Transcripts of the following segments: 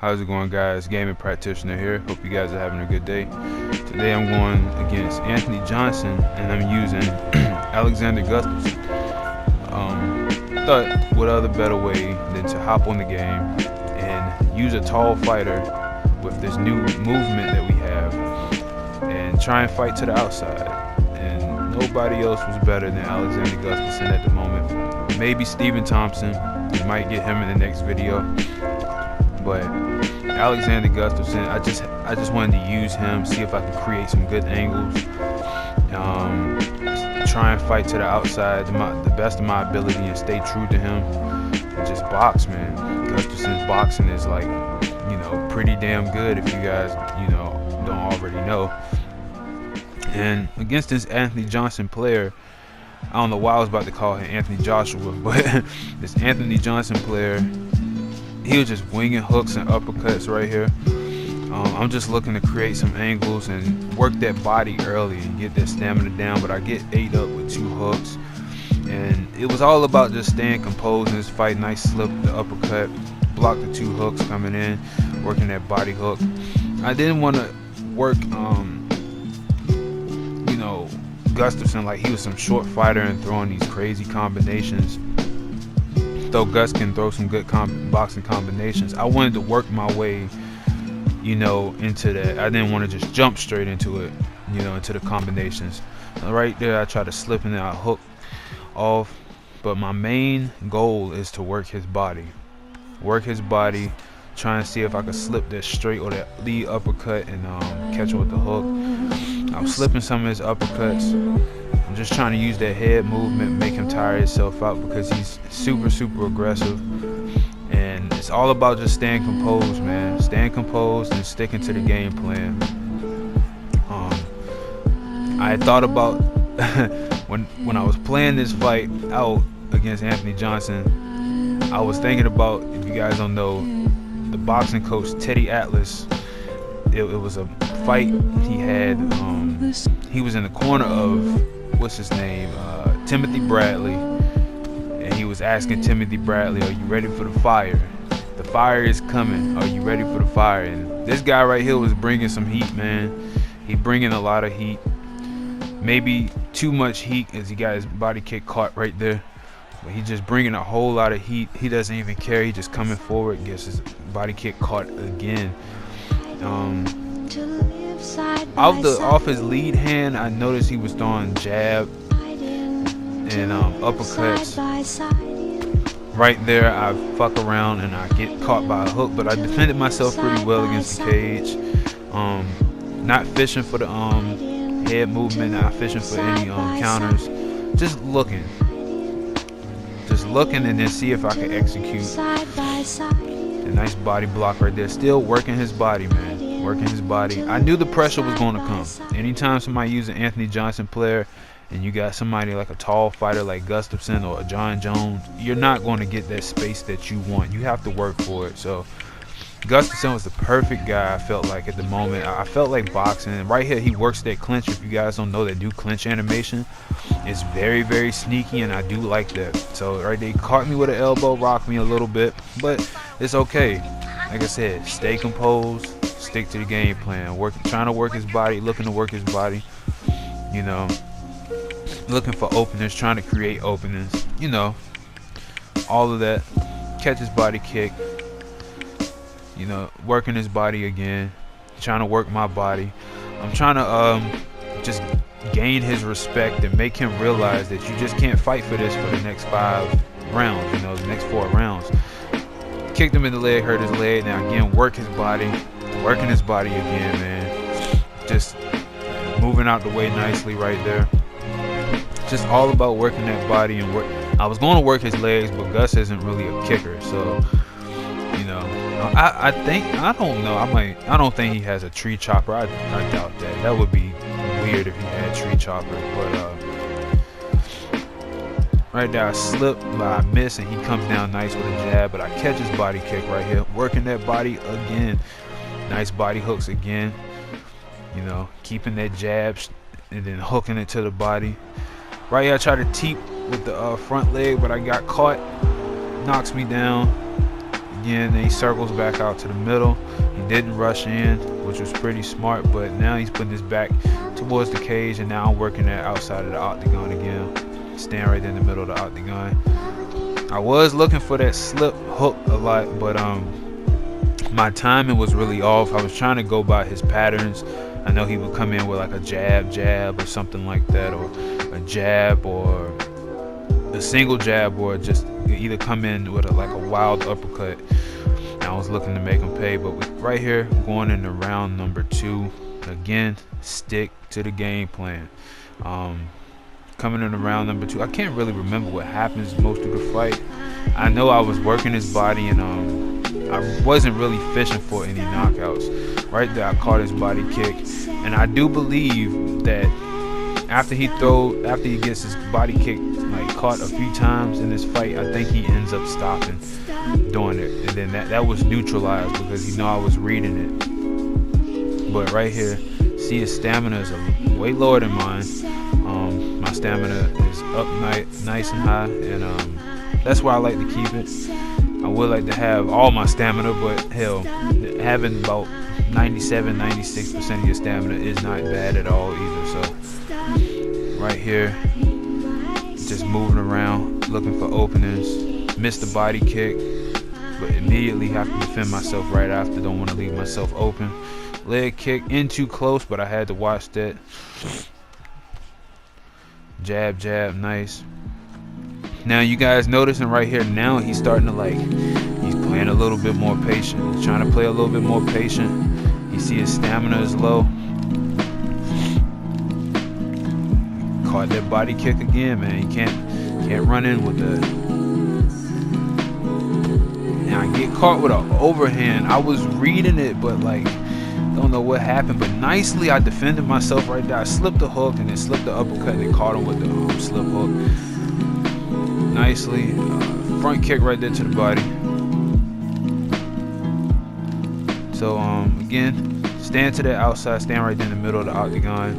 How's it going, guys? Gaming practitioner here. Hope you guys are having a good day. Today I'm going against Anthony Johnson, and I'm using Alexander Gustafsson. Thought what other better way than to hop on the game and use a tall fighter with this new movement that we have and try and fight to the outside. And nobody else was better than Alexander Gustafsson at the moment. Maybe Stephen Thompson. We might get him in the next video. But Alexander Gustafsson, I just wanted to use him, see if I could create some good angles, try and fight to the outside the best of my ability and stay true to him. And just box, man. Gustafsson's boxing is like, pretty damn good if you guys, don't already know. And against this Anthony Johnson player, I don't know why I was about to call him Anthony Joshua, but this Anthony Johnson player, he was just winging hooks and uppercuts right here. I'm just looking to create some angles and work that body early and get that stamina down, but I get ate up with two hooks. And it was all about just staying composed in this fight. Nice slip, the uppercut, block the two hooks coming in, working that body hook. I didn't want to work, Gustafsson like he was some short fighter and throwing these crazy combinations. Though Gus can throw some good boxing combinations, I wanted to work my way, into that. I didn't want to just jump straight into it, into the combinations. Right there, I tried to slip and then I hook off. But my main goal is to work his body. Try and see if I could slip that straight or that lead uppercut and catch him with the hook. I'm slipping some of his uppercuts. I'm just trying to use that head movement, make him tire himself out because he's super aggressive. And it's all about just staying composed, man. Staying composed and sticking to the game plan. I had thought about when I was playing this fight out against Anthony Johnson, I was thinking about, if you guys don't know, the boxing coach Teddy Atlas. It was a fight he had. He was in the corner of, what's his name, Timothy Bradley, and he was asking Timothy Bradley, are you ready for the fire? The fire is coming. Are you ready for the fire? And this guy right here was bringing some heat, man. He bringing a lot of heat, maybe too much heat, as he got his body kick caught right there. But he just bringing a whole lot of heat. He doesn't even care. He just coming forward, gets his body kick caught again. Off his lead hand, I noticed he was throwing jab and uppercuts. Right there, I fuck around and I get caught by a hook, but I defended myself pretty well against the cage. Not fishing for the head movement, not fishing for any counters. Just looking and then see if I can execute. A nice body block right there. Still working his body, man. Working his body. I knew the pressure was going to come. Anytime somebody uses an Anthony Johnson player and you got somebody like a tall fighter like Gustafsson or a John Jones, you're not going to get that space that you want. You have to work for it. So Gustafsson was the perfect guy, I felt like, at the moment. I felt like boxing. And right here, he works that clinch. If you guys don't know, that new clinch animation, it's very sneaky, and I do like that. So right there, he caught me with an elbow, rocked me a little bit, but it's okay. Like I said, stay composed, stick to the game plan. Trying to work his body, looking to work his body. Looking for openings, trying to create openings. All of that. Catch his body kick. Working his body again, trying to work my body. I'm trying to just gain his respect and make him realize that you just can't fight for this for the next 5 rounds, the next 4 rounds. Kicked him in the leg, hurt his leg. Now again, working his body again, man. Just moving out the way nicely right there. Just all about working that body and work. I was going to work his legs, but Gus isn't really a kicker, so I don't think he has a tree chopper. I doubt that. That would be weird if he had a tree chopper. But right there, I slip, but I miss, and he comes down nice with a jab. But I catch his body kick right here, working that body again. Nice body hooks again. Keeping that jab and then hooking it to the body. Right here, I tried to teep with the front leg, but I got caught. Knocks me down. again. Then he circles back out to the middle. He didn't rush in, which was pretty smart, but now he's putting his back towards the cage, and now I'm working that outside of the octagon again. Stand right in the middle of the octagon. I was looking for that slip hook a lot, but my timing was really off. I was trying to go by his patterns. I know he would come in with like a jab or something like that, or a jab or a single jab, or just either come in with like a wild uppercut. And I was looking to make him pay, but right here, going into round number 2, again, stick to the game plan. Coming into round number 2, I can't really remember what happens most of the fight. I know I was working his body, and I wasn't really fishing for any knockouts. Right there, I caught his body kick, and I do believe that after he gets his body kick like caught a few times in this fight, I think he ends up stopping doing it, and then that was neutralized because he know I was reading it. But right here, see, his stamina is way lower than mine. My stamina is up nice and high, and that's why I like to keep it. I would like to have all my stamina, but hell, having about 97-96% of your stamina is not bad at all either. So right here, just moving around, looking for openings. Missed the body kick, but immediately have to defend myself right after. Don't want to leave myself open. Leg kick in too close, but I had to watch that. Jab, nice. Now you guys noticing right here, now he's starting to he's playing a little bit more patient. He's trying to play a little bit more patient. You see his stamina is low. Caught that body kick again, man. You can't run in with that. Now I get caught with an overhand. I was reading it, but don't know what happened, but nicely I defended myself right there. I slipped the hook and then slipped the uppercut and then caught him with the slip hook. Nicely, front kick right there to the body. So again, stand to the outside, stand right there in the middle of the octagon.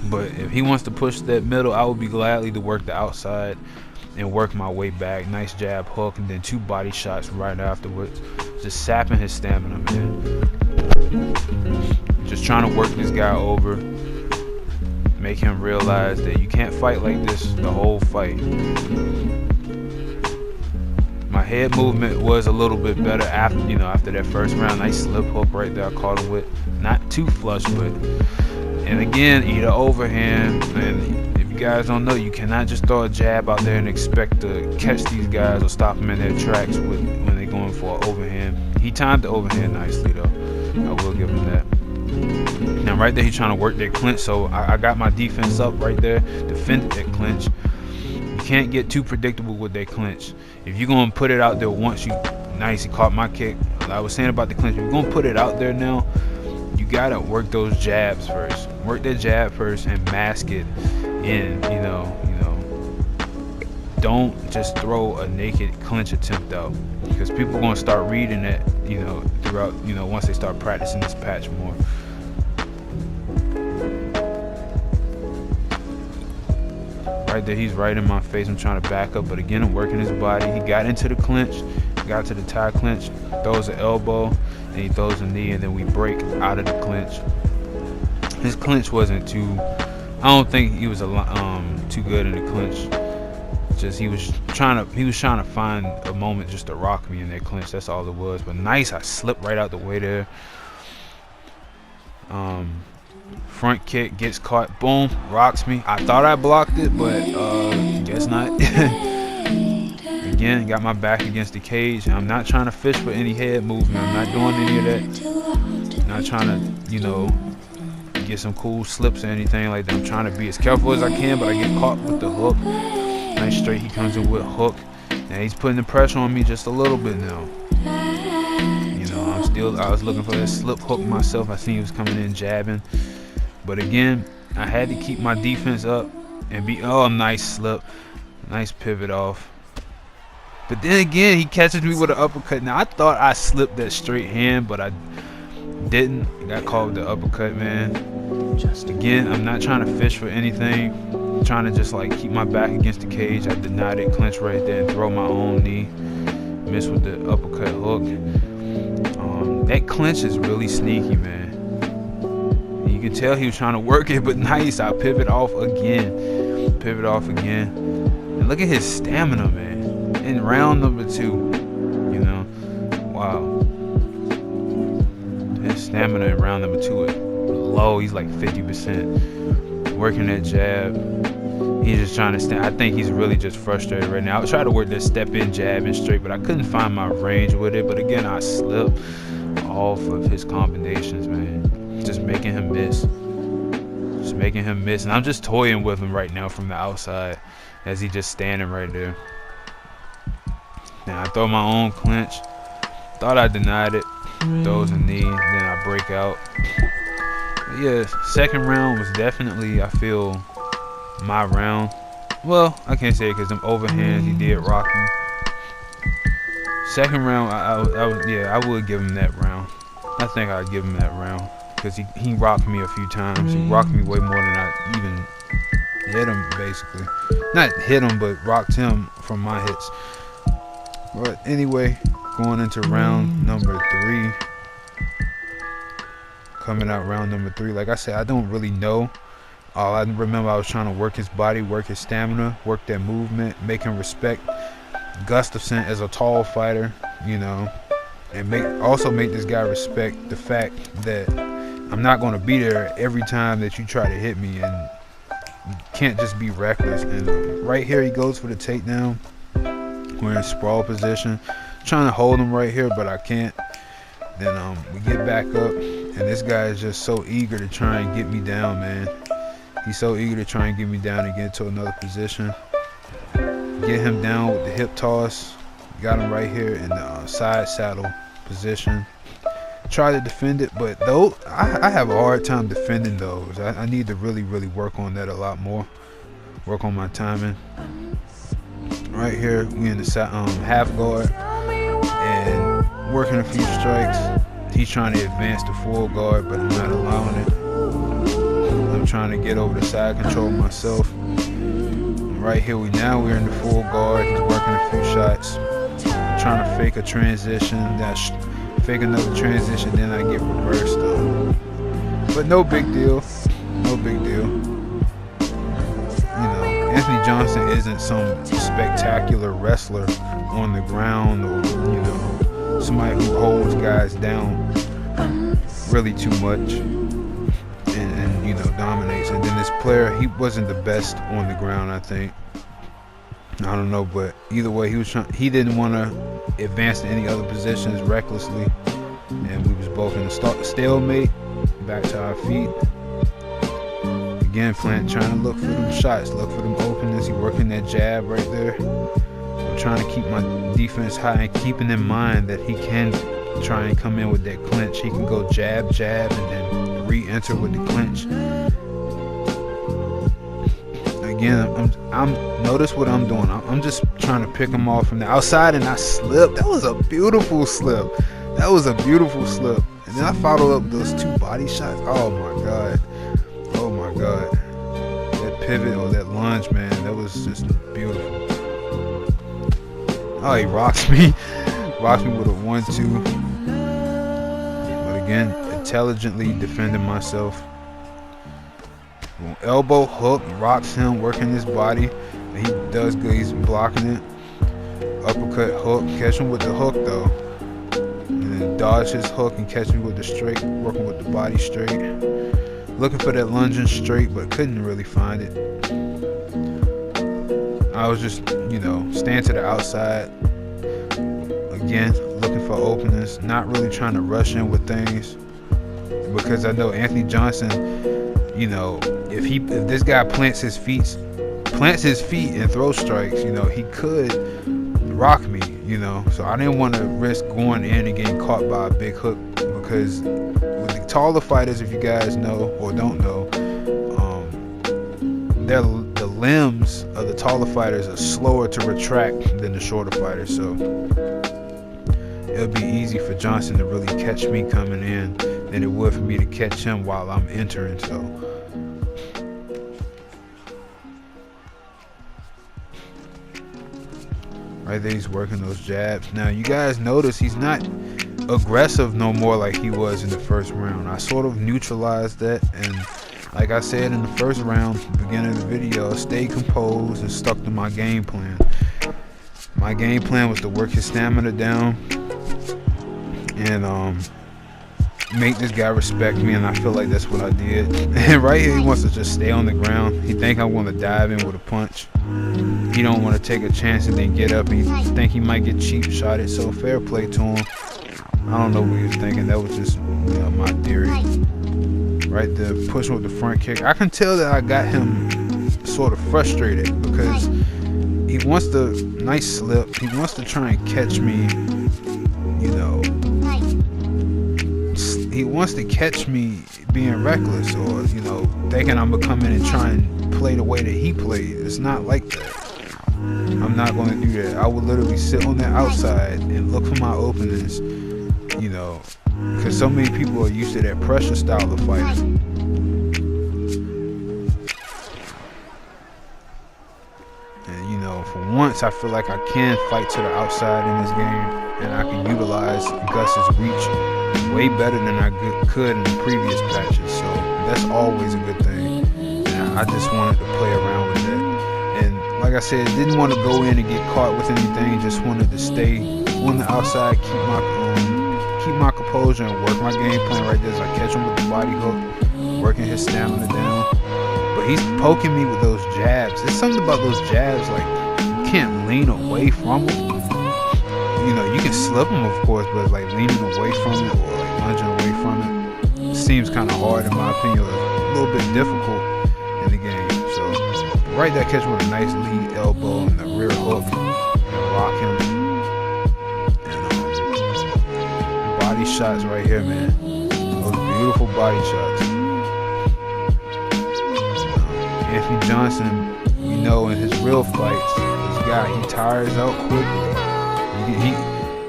But if he wants to push that middle, I would be gladly to work the outside and work my way back. Nice jab, hook, and then 2 body shots right afterwards. Just sapping his stamina, man. Just trying to work this guy over, make him realize that you can't fight like this the whole fight. My head movement was a little bit better after that first round. Nice slip hook right there I caught him with. Not too flush, but and again, either overhand. And if you guys don't know, you cannot just throw a jab out there and expect to catch these guys or stop them in their tracks when they're going for an overhand. He timed the overhand nicely though. I will give him that. Now right there, he's trying to work that clinch, so I got my defense up right there, defended that clinch. You can't get too predictable with that clinch. If you're going to put it out there once, he caught my kick. I was saying about the clinch, if you're going to put it out there now, you got to work those jabs first. Work that jab first and mask it in, Don't just throw a naked clinch attempt out, because people are going to start reading it, throughout, once they start practicing this patch more. Right there, he's right in my face. I'm trying to back up, but again, I'm working his body. He got into the clinch, got to the tie clinch, throws an elbow, and he throws a knee, and then we break out of the clinch. His clinch wasn't too, I don't think he was too good in the clinch. Just he was trying to find a moment just to rock me in that clinch. That's all it was. But nice, I slipped right out the way there. Front kick gets caught, boom, rocks me. I thought I blocked it, but guess not. Again, got my back against the cage. I'm not trying to fish for any head movement. I'm not doing any of that. Not trying to, get some cool slips or anything like that. I'm trying to be as careful as I can, but I get caught with the hook. Nice straight, he comes in with a hook. Now he's putting the pressure on me just a little bit now. I was looking for that slip hook myself. I seen he was coming in jabbing. But again, I had to keep my defense up and nice slip. Nice pivot off. But then again, he catches me with an uppercut. Now I thought I slipped that straight hand, but I didn't. I got caught with the uppercut, man. Again, I'm not trying to fish for anything. I'm trying to just keep my back against the cage. I denied it, clinch right there, and throw my own knee. missed with the uppercut hook. That clinch is really sneaky, man. You can tell he was trying to work it, but nice. I pivot off again. And look at his stamina, man. In round number 2, you know, wow. His stamina in round number 2 is low. He's like 50%. Working that jab. He's just trying to stand. I think he's really just frustrated right now. I tried to work that step in, jab in straight, but I couldn't find my range with it. But again, I slipped off of his combinations, man. Just making him miss. And I'm just toying with him right now from the outside as he just standing right there. Now I throw my own clinch. Thought I denied it. Throws a knee, then I break out. But yeah, second round was definitely, I feel, my round. Well, I can't say it because them overhands, he did rock me. Second round, I would give him that round. I think I'd give him that round because he rocked me a few times. He rocked me way more than I even hit him, basically. Not hit him, but rocked him from my hits. But anyway, going into round number 3. Coming out round number 3. Like I said, I don't really know. All I remember, I was trying to work his body, work his stamina, work that movement, make him respect Gustafsson as a tall fighter, you know, and also make this guy respect the fact that I'm not going to be there every time that you try to hit me, and you can't just be reckless. And right here he goes for the takedown. We're in sprawl position, trying to hold him right here, but I can't. Then we get back up, and this guy is just so eager to try and get me down, man. He's so eager to try and get me down and get into another position. Get him down with the hip toss. Got him right here in the side saddle position. Try to defend it, but though I have a hard time defending those. I need to really work on that a lot more. Work on my timing. Right here, we in the half guard and working a few strikes. He's trying to advance to full guard, but I'm not allowing it. I'm trying to get over the side control myself. Right here, we're in the full guard. He's working a few shots. I'm trying to fake a transition, fake another transition, then I get reversed. But no big deal. No big deal. You know, Anthony Johnson isn't some spectacular wrestler on the ground, or you know, somebody who holds guys down really too much and you know, dominates. And then this player, he wasn't the best on the ground, I think. I don't know, but either way, he didn't want to advance to any other positions recklessly, and we was both in a stalemate. Back to our feet. Again, Plant trying to look for them shots, look for them openings. He working that jab right there. I'm trying to keep my defense high and keeping in mind that he can try and come in with that clinch. He can go jab, and then re-enter with the clinch. Again, notice what I'm doing. I'm just trying to pick him off from the outside, and I slipped. That was a beautiful slip. And then I followed up with those 2 body shots. Oh my god. That pivot or that lunge, man, that was just beautiful. Oh, he rocks me with a 1-2. But again, intelligently defending myself. Elbow hook, rocks him, working his body. And he does good, he's blocking it. Uppercut hook, catch him with the hook though. And then dodge his hook and catch me with the straight, working with the body straight. Looking for that lunging straight, but couldn't really find it. I was just, you know, stand to the outside. Again, looking for openings, not really trying to rush in with things. Because I know Anthony Johnson, you know, if this guy plants his feet and throws strikes, you know, he could rock me, you know. So I didn't want to risk going in and getting caught by a big hook, because with the taller fighters, if you guys know or don't know, the limbs of the taller fighters are slower to retract than the shorter fighters. So it'll be easy for Johnson to really catch me coming in than it would for me to catch him while I'm entering. So Right there, he's working those jabs. Now, you guys notice he's not aggressive no more like he was in the first round. I sort of neutralized that, and like I said in the first round, beginning of the video, I stayed composed and stuck to my game plan. My game plan was to work his stamina down and make this guy respect me, and I feel like that's what I did. And right here, he wants to just stay on the ground. He think I want to dive in with a punch. He don't want to take a chance and then get up, and he think he might get cheap shotted. So fair play to him. I don't know what he was thinking. That was just, you know, my theory. Right there, pushing with the front kick. I can tell that I got him sort of frustrated because he wants the nice slip. He wants to try and catch me, you know. He wants to catch me being reckless, or, you know, thinking I'm gonna come in and try and play the way that he played. It's not like that. I'm not going to do that. I would literally sit on the outside and look for my openings, you know, because so many people are used to that pressure style of fighting. And, you know, for once, I feel like I can fight to the outside in this game, and I can utilize Gus's reach way better than I could in the previous patches. So that's always a good thing. And I just wanted to play around with that. And like I said, didn't want to go in and get caught with anything. Just wanted to stay on the outside, keep my composure, and work my game plan right there as I catch him with the body hook, working his stamina down. But he's poking me with those jabs. There's something about those jabs, like, you can't lean away from them. You know, you can slip them, of course, but like leaning away from it or like lunging away from it seems kind of hard, in my opinion, or a little bit difficult in the game. So right there, catch with a nice lead elbow and the rear hook and rock him. And body shots right here, man. Those beautiful body shots. Anthony Johnson, you know, in his real fights, this guy, he tires out quickly.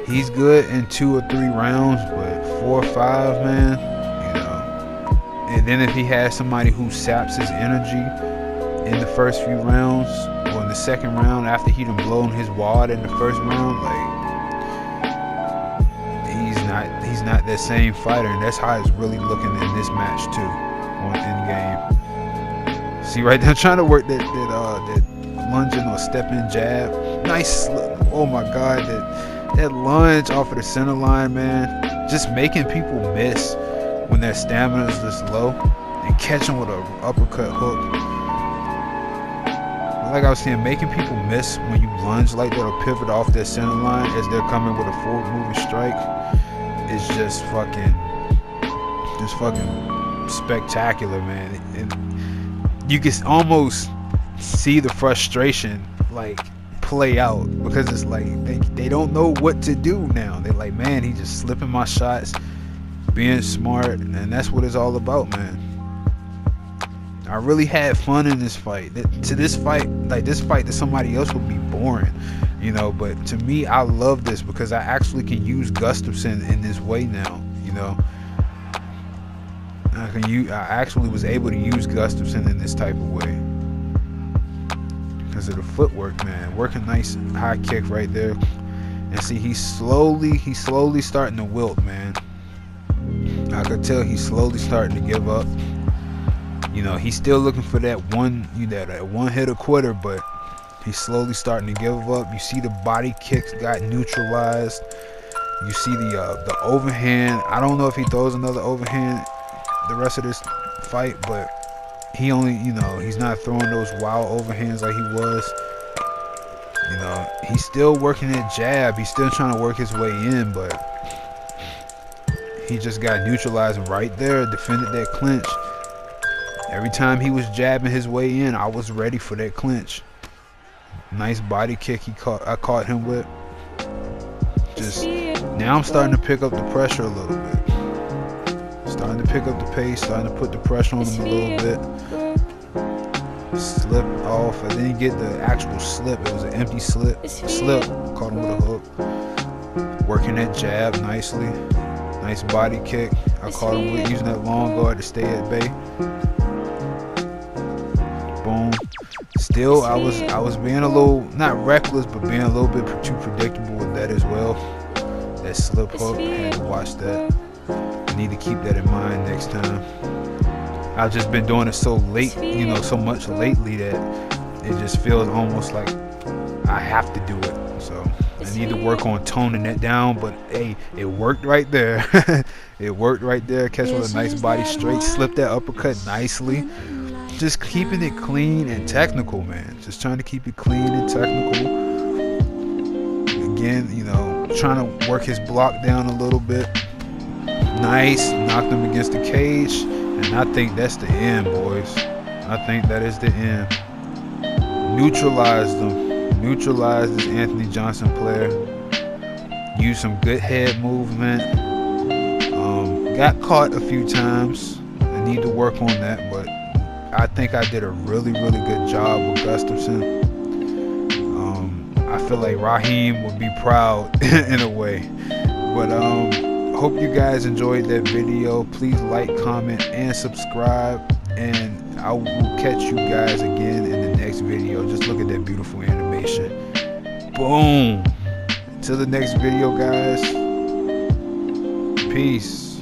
He's good in 2 or 3 rounds, but 4 or 5, man, you know. And then if he has somebody who saps his energy in the first few rounds, or in the second round after he done blown his wad in the first round, like, he's not that same fighter, and that's how it's really looking in this match too, on in game. See right there, trying to work that lunging or stepping jab. Nice slip. Oh my God, that lunge off of the center line, man. Just making people miss when their stamina is this low, and catching with an uppercut hook. Like I was saying, making people miss when you lunge like that or pivot off their center line as they're coming with a forward moving strike is just fucking spectacular, man. And you can almost see the frustration like play out, because it's like they don't know what to do now. They're like, man, he just slipping my shots, being smart, and that's what it's all about, man. I really had fun in this fight. This fight to somebody else would be boring, you know, but to me, I love this because I actually can use Gustafsson in this way now, you know. I actually was able to use Gustafsson in this type of way because of the footwork, man. Working nice high kick right there, and see he's slowly starting to wilt, man. I could tell he's slowly starting to give up. You know, he's still looking for that one hitter quitter, but he's slowly starting to give up. You see the body kicks got neutralized. You see the overhand. I don't know if he throws another overhand the rest of this fight, but he only, you know, he's not throwing those wild overhands like he was. You know, he's still working that jab. He's still trying to work his way in, but he just got neutralized right there, defended that clinch. Every time he was jabbing his way in, I was ready for that clinch. Nice body kick I caught him with. Just now I'm starting to pick up the pressure a little bit. Starting to pick up the pace, starting to put the pressure on him a little bit. Slip off. I didn't get the actual slip. It was an empty slip. Caught him with a hook. Working that jab nicely. Nice body kick. I caught him with using that long guard to stay at bay. Boom. Still, I was being a little, not reckless, but being a little bit too predictable with that as well. That slip hook, had to watch that. I need to keep that in mind next time. I've just been doing it so late, you know, so much lately that it just feels almost like I have to do it. So I need to work on toning that down, but hey, it worked right there. It worked right there. Catch with a nice body straight, slip that uppercut nicely. Just keeping it clean and technical, man. Just trying to keep it clean and technical. Again, you know, trying to work his block down a little bit. Nice, knocked him against the cage, and I think that's the end, boys. I think that is the end. Neutralized him. Neutralized this Anthony Johnson player. Used some good head movement. Got caught a few times. I need to work on that, but I think I did a really good job with Gustafsson. I feel like Raheem would be proud in a way. But hope you guys enjoyed that video. Please like, comment, and subscribe. And I will catch you guys again in the next video. Just look at that beautiful animation. Boom. Until the next video, guys. Peace.